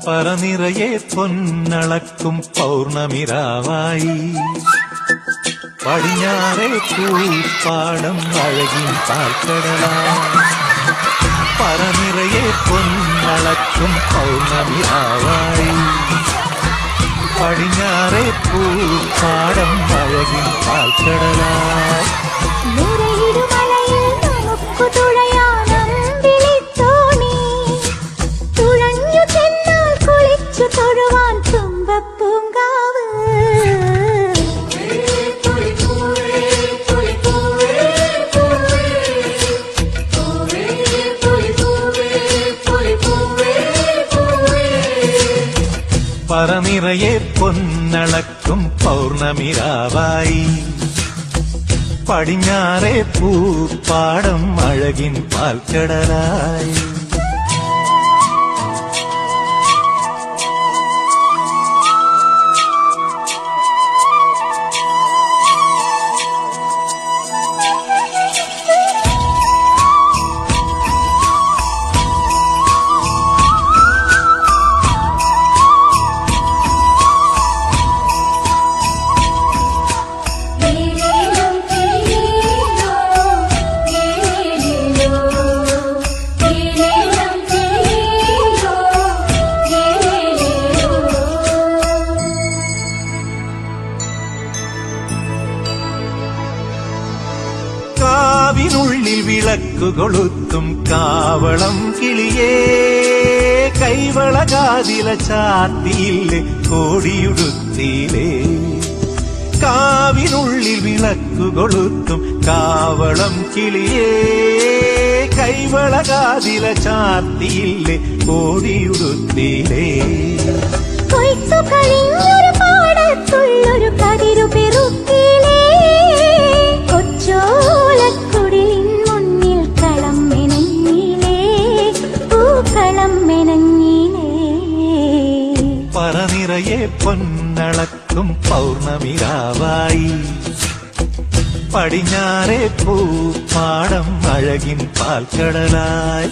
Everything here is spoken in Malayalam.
പറനിറയെ പൊന്നളക്കും പൗർണമിരാവായി പടിഞ്ഞാറേ പൂപ്പാടം അഴകിൻ പാൽക്കടലായി. പറനിറയെ പൊന്നളക്കും പൗർണമിരാവായി പടിഞ്ഞാറേ പൂപ്പാടം അഴകിൻ പാൽക്കടലായി. പറനിറയെ പൊന്നളക്കും പൗർണമിരാവായി പടിഞ്ഞാറേ പൂപ്പാടം അഴകിൻ പാൽക്കടലായി. കാവിനുള്ളിൽ വിളക്കു കൊളുത്തും കാവളം കിളിയേ കൈവളകാതില ചാത്തിയില്ലേ കോടിയുടുത്തിയിലേ. കാവിനുള്ളിൽ വിളക്കു കൊളുത്തും കാവളം കിളിയേ കൈവളകാതില ചാത്തിയില്ലേ കോടിയുടുത്തിയിലേ. പാടത്തുള്ളൊരു കതിരു പെറുക്കിലേ കൊച്ചോലക്കുടിലിൻ മുന്നിൽ കളം മെനഞ്ഞിലേ പൂക്കളം മെനഞ്ഞിലേ. പറനിറയെ പൊന്നളക്കും പൗർണമിരാവായി പടിഞ്ഞാറേ പൂപ്പാടം അഴകിൻ പാൽക്കടലായി.